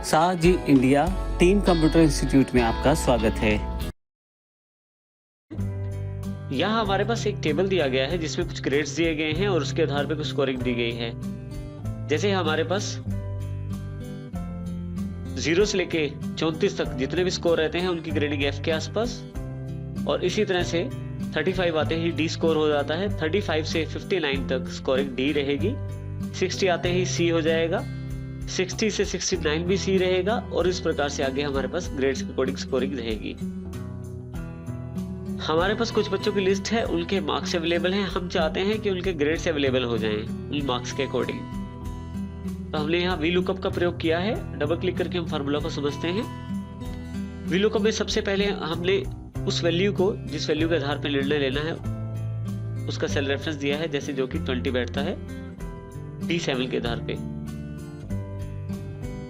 साजी India team computer institute में आपका स्वागत है। यहाँ हमारे पास एक टेबल दिया गया है जिसमें कुछ ग्रेड्स दिए गए हैं और उसके आधार पर कुछ स्कोरिंग दी गई है। जैसे हमारे पास 0 से लेके 34 तक जितने भी स्कोर रहते हैं उनकी ग्रेडिंग F के आसपास, और इसी तरह से 35 आते ही D स्कोर हो जाता है। 35 से 59 तक स्कोरिंग D रहेगी। 60 आते ही C हो जाएगा। 60 से 69 भी C रहेगा, और इस प्रकार से आगे हमारे पास ग्रेड्स के अकॉर्डिंग स्कोरिंग रहेगी। हमारे पास कुछ बच्चों की लिस्ट है, उनके मार्क्स अवेलेबल हैं। हम चाहते हैं कि उनके ग्रेड्स अवेलेबल हो जाएं उन मार्क्स के अकॉर्डिंग। तो हमने यहाँ VLOOKUP का प्रयोग किया है। डबल क्लिक करके हम फार्मूला को समझते हैं। VLOOKUP में सबसे पहले हमने उस वैल्यू को, जिस वैल्यू के आधार पर निर्णय लेना है, उसका सेल रेफरेंस दिया है, जैसे जो कि 20 बैठता है D7 के आधार पे।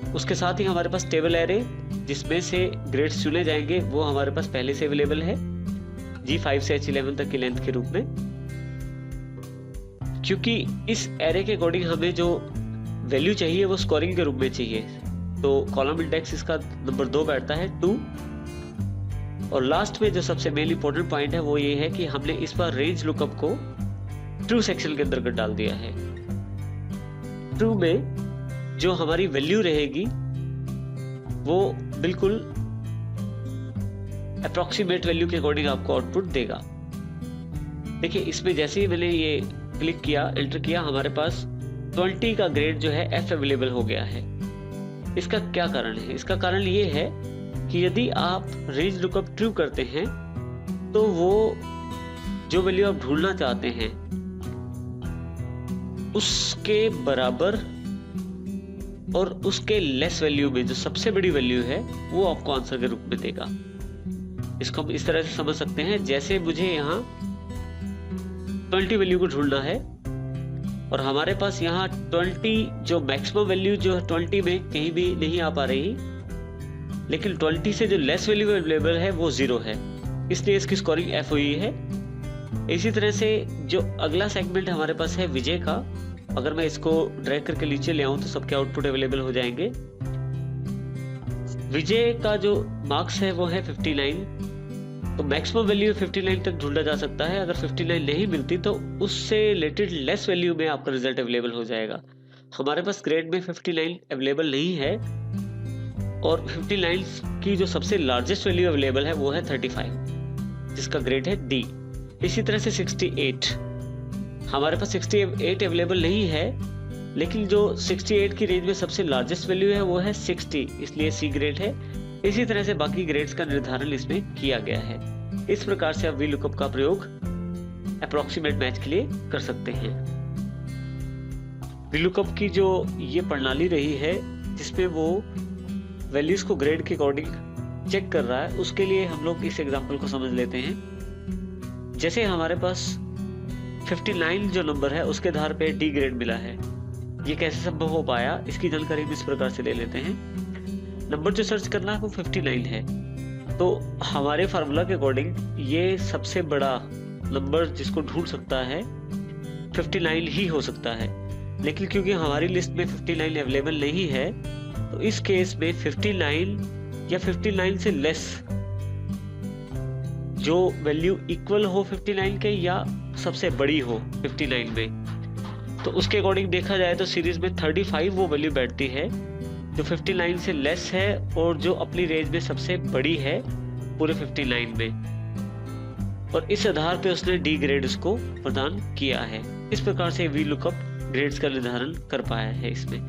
उसके साथ ही हमारे पास टेबल एरे जिसमें से ग्रेड्स चुने जाएंगे वो हमारे पास पहले से अवेलेबल है G5 से H11 तक की लेंथ के रूप में। क्योंकि इस एरे के अकॉर्डिंग हमें जो वैल्यू चाहिए वो स्कोरिंग के रूप में चाहिए, तो कॉलम इंडेक्स इसका नंबर 2 बैठता है 2। और लास्ट में जो सबसे मेन इंपॉर्टेंट पॉइंट है वो ये है कि हमने इस बार रेंज लुकअप को ट्रू सेक्शन के अंतर्गत डाल दिया है। ट्रू में जो हमारी वैल्यू रहेगी वो बिल्कुल अप्रोक्सीमेट वैल्यू के अकॉर्डिंग आपको आउटपुट देगा। देखिए, इसमें जैसे ही मैंने ये क्लिक किया, एंटर किया, हमारे पास 20 का ग्रेड जो है F अवेलेबल हो गया है। इसका क्या कारण है? इसका कारण ये है कि यदि आप रेंज लुकअप ट्रू करते हैं तो वो जो वैल्यू आप ढूंढना चाहते हैं उसके बराबर और उसके लेस वैल्यू में जो सबसे बड़ी वैल्यू है वो आपको आंसर के रूप में देगा। इसको हम इस तरह से समझ सकते हैं, जैसे मुझे यहाँ 20 वैल्यू को ढूंढना है और हमारे पास यहाँ 20 जो मैक्सिमम वैल्यू जो 20 में कहीं भी नहीं आ पा रही, लेकिन 20 से जो लेस वैल्यू अवेलेबल है वो 0 है, इसलिए इसकी स्कोरिंग F हुई है। इसी तरह से जो अगला सेगमेंट हमारे पास है विजय का, अगर मैं इसको ड्रैग करके नीचे ले आऊं तो सबके आउटपुट अवेलेबल हो जाएंगे। विजय का जो मार्क्स है वो है 59, तो मैक्सिमम वैल्यू 59 तक ढूंढा जा सकता है। अगर 59 नहीं मिलती तो उससे रिलेटेड लेस वैल्यू में आपका रिजल्ट अवेलेबल हो जाएगा। हमारे पास ग्रेड में 59 अवेलेबल नहीं है, और 59 की जो सबसे लार्जेस्ट वैल्यू अवेलेबल है वो है 35, जिसका ग्रेड है D। इसी तरह से 68, हमारे पास 68 अवेलेबल नहीं है, लेकिन जो 68 की रेंज में सबसे लार्जेस्ट वैल्यू है वो है 60, इसलिए C ग्रेड है। इसी तरह से बाकी ग्रेड्स का निर्धारण इसमें किया गया है। इस प्रकार से आप VLOOKUP का प्रयोग अप्रोक्सीमेट मैच के लिए कर सकते हैं। VLOOKUP की जो ये प्रणाली रही है जिसमें वो वैल्यूज को ग्रेड के अकॉर्डिंग चेक कर रहा है, उसके लिए हम लोग इस एग्जांपल को समझ लेते हैं। जैसे हमारे पास 59 जो नंबर है उसके आधार पे D ग्रेड मिला है। ये कैसे संभव हो पाया, इसकी जानकारी हम इस प्रकार से ले लेते हैं। नंबर जो सर्च करना है वो 59 है, तो हमारे फार्मूला के अकॉर्डिंग ये सबसे बड़ा नंबर जिसको ढूंढ सकता है 59 ही हो सकता है। लेकिन क्योंकि हमारी लिस्ट में 59 अवेलेबल नहीं है, तो इस केस में 59 या 59 से लेस जो वैल्यू इक्वल हो 59 के या सबसे बड़ी हो 59 में, तो उसके अकॉर्डिंग देखा जाए तो सीरीज में 35 वो वैल्यू बैठती है जो 59 से लेस है और जो अपनी रेंज में सबसे बड़ी है पूरे 59 में, और इस आधार पे उसने D ग्रेड उसको प्रदान किया है। इस प्रकार से VLOOKUP ग्रेड्स का निर्धारण कर पाया है इसमें।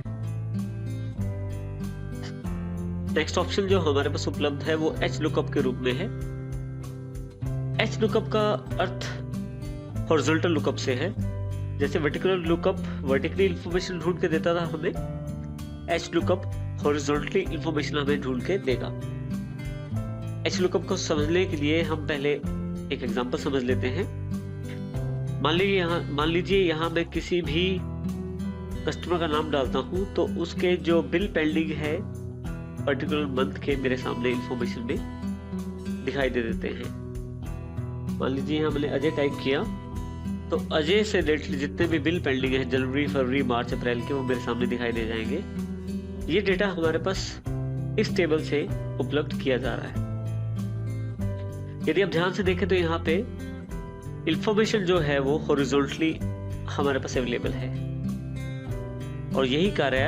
नेक्स्ट ऑप्शन जो हमारे पास उपलब्ध है वो HLOOKUP के रूप में है। HLOOKUP का अर्थ हॉरिजॉन्टल लुकअप से है। जैसे वर्टिकल लुकअप वर्टिकली इंफॉर्मेशन ढूंढ के देता था हमें, HLOOKUP हॉरिजॉन्टली इंफॉर्मेशन हमें ढूंढ के देगा। HLOOKUP को समझने के लिए हम पहले एक एग्जांपल समझ लेते हैं। मान लीजिए यहाँ मैं किसी भी कस्टमर का नाम डालता हूँ तो उसके जो बिल पेंडिंग है पर्टिकुलर मंथ के मेरे सामने इंफॉर्मेशन में दिखाई दे देते हैं। मान लीजिए यहाँ मैंने अजय टाइप किया तो अजय से रिलेटेड जितने भी बिल पेंडिंग है जनवरी, फरवरी, मार्च, अप्रैल के, वो मेरे सामने दिखाई दे जाएंगे। ये डेटा हमारे पास इस टेबल से उपलब्ध किया जा रहा है। यदि आप ध्यान से देखें तो यहाँ पे इंफॉर्मेशन जो है वो हॉरिजॉन्टली हमारे पास अवेलेबल है, और यही कार्य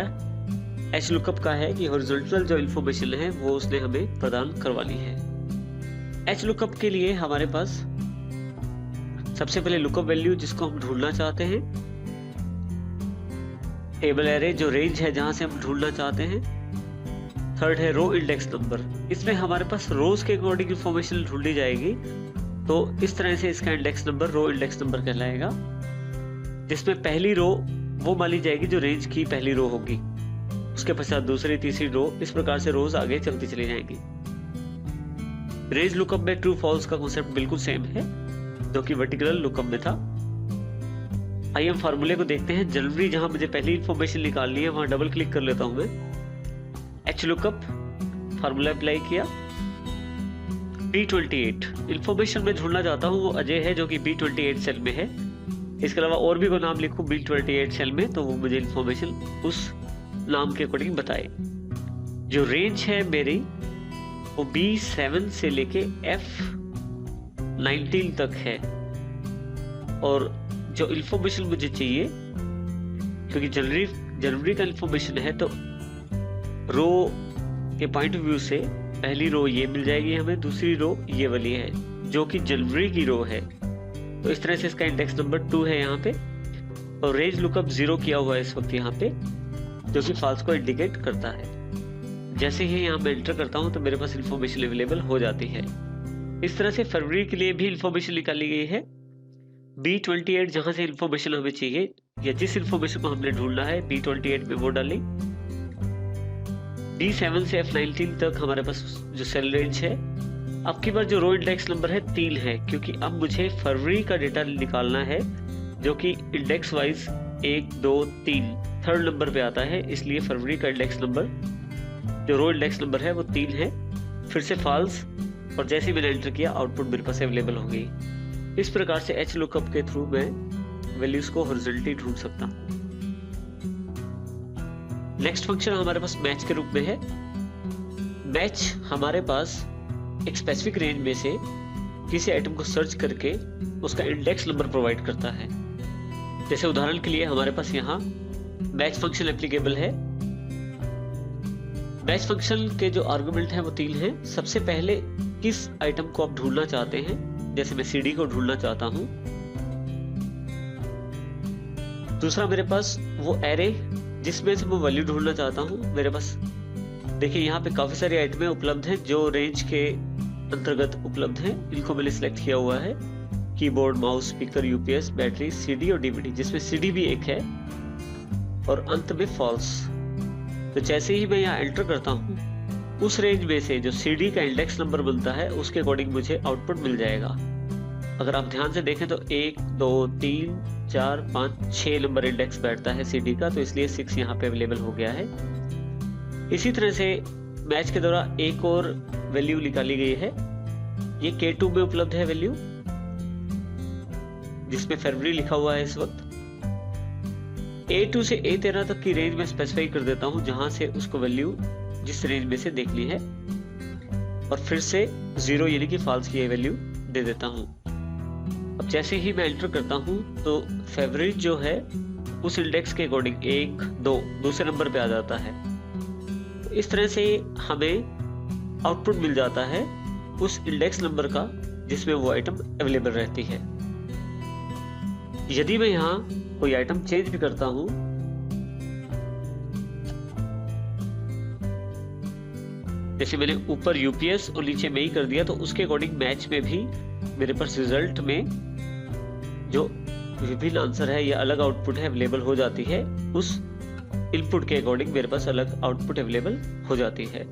एच लुकअप का है कि हॉरिजॉन्टल जो इंफॉर्मेशन है वो उसने हमें प्रदान करवानी है। एच लुकअप के लिए हमारे पास सबसे पहले लुकअप वैल्यू जिसको हम ढूंढना चाहते हैं, टेबल एरे जो रेंज है जहां से हम ढूंढना चाहते हैं, थर्ड है रो इंडेक्स नंबर। इसमें हमारे पास रोज के अकॉर्डिंग इंफॉर्मेशन ढूंढी जाएगी, तो इस तरह से इसका index number row index number कहलाएगा, जिसमें पहली रो वो मानी जाएगी जो रेंज की पहली रो होगी, उसके पश्चात दूसरी तीसरी रो, इस प्रकार से रोज आगे चलती चली जाएंगी। रेंज लुकअप में ट्रू फॉल्स का कॉन्सेप्ट बिल्कुल सेम है जो कि वर्टिकल लुकअप में था। आइए हम फार्मूले को देखते हैं। जनवरी जहां मुझे पहली इंफॉर्मेशन निकालनी है वहां डबल क्लिक कर लेता हूं मैं। एच लुकअप फार्मूला अप्लाई किया। B28 इंफॉर्मेशन में ढूंढना चाहता हूं वो अजय है जो कि B28 सेल में है। इसके अलावा और भी कोई नाम लिखूं B28 सेल में तो वो मुझे इंफॉर्मेशन उस नाम के अकॉर्डिंग बताए। जो रेंज है मेरी वो B7 से लेके F19 तक है, और जो इंफॉर्मेशन मुझे चाहिए, क्योंकि जनवरी का इंफॉर्मेशन है तो रो के पॉइंट ऑफ व्यू से पहली रो ये मिल जाएगी हमें, दूसरी रो ये वाली है जो कि जनवरी की रो है, तो इस तरह से इसका इंडेक्स नंबर 2 है यहाँ पे, और रेंज लुकअप 0 किया हुआ है इस वक्त यहाँ पे, जो कि फॉल्स को इंडिकेट करता है। जैसे ही यहाँ मैं एंटर करता हूँ तो मेरे पास इंफॉर्मेशन अवेलेबल हो जाती है। इस तरह से फरवरी के लिए भी इंफॉर्मेशन निकाली गई है। B28 जहां से इंफॉर्मेशन हमें चाहिए या जिस इंफॉर्मेशन को हमने ढूंढना है B28 में वो डाली। B7 से F19 तक हमारे पास जो सेल रेंज है, अब की बार जो रो इंडेक्स नंबर है 3 है, क्योंकि अब मुझे फरवरी का डेटा निकालना है जो कि इंडेक्स वाइज 1 2 3 थर्ड नंबर पे आता है, इसलिए फरवरी का इंडेक्स नंबर जो रो इंडेक्स नंबर है वो 3 है। फिर से फॉल्स, और जैसे ही मैंने एंटर किया आउटपुट मेरे पास अवेलेबल हो गई। इस प्रकार से एच लुकअप के थ्रू मैं वैल्यूज को हॉरिजॉन्टली ढूंढ सकता हूं। नेक्स्ट फंक्शन हमारे पास मैच के रूप में है। मैच हमारे पास एक स्पेसिफिक रेंज में से किसी आइटम को सर्च करके उसका इंडेक्स नंबर प्रोवाइड करता है। जैसे उदाहरण के लिए हमारे पास यहाँ मैच फंक्शन एप्लीकेबल है। मैच फंक्शन के जो आर्गुमेंट है वो 3 हैं। सबसे पहले किस आइटम को आप ढूंढना चाहते हैं, जैसे मैं CD को ढूंढना चाहता हूं। दूसरा मेरे पास वो एरे जिसमें से मैं वैल्यू ढूंढना चाहता हूं। मेरे पास देखिए यहाँ पे काफी सारी आइटमें उपलब्ध हैं जो रेंज के अंतर्गत उपलब्ध हैं। इनको मैंने सिलेक्ट किया हुआ है, keyboard, mouse, speaker, UPS, battery, CD और DVD, जिसमें CD भी एक है, और अंत में फॉल्स। तो जैसे ही मैं यहाँ एंटर करता हूँ उस रेंज में से जो CD का इंडेक्स नंबर बनता है उसके अकॉर्डिंग मुझे आउटपुट मिल जाएगा। अगर आप ध्यान से देखें तो 1 2 3 4 5 6 नंबर इंडेक्स बैठता है CD का, तो इसलिए 6 यहाँ पे अवेलेबल हो गया है। इसी तरह से मैच के दौरान एक और वैल्यू निकाली गई है। ये K2 में उपलब्ध है वैल्यू, जिसमें फरवरी लिखा हुआ है इस वक्त। A2 से A13 तक की रेंज में स्पेसिफाई कर देता हूं जहां से उसको वैल्यू जिस रेंज में से देख ली है, और फिर से 0 यानी कि फॉल्स की वैल्यू दे देता हूं। अब जैसे ही मैं एंटर करता हूं तो फरवरी जो है उस इंडेक्स के अकॉर्डिंग 1 2 दूसरे नंबर पे आ जाता है। तो इस तरह से हमें आउटपुट मिल जाता है उस इंडेक्स नंबर का जिसमें वो आइटम अवेलेबल रहती है। यदि मैं यहाँ कोई आइटम चेंज भी करता हूं, जैसे मैंने ऊपर UPS और नीचे में ही कर दिया, तो उसके अकॉर्डिंग मैच में भी मेरे पास रिजल्ट में जो विभिन्न आंसर है या अलग आउटपुट है अवेलेबल हो जाती है। उस इनपुट के अकॉर्डिंग मेरे पास अलग आउटपुट अवेलेबल हो जाती है।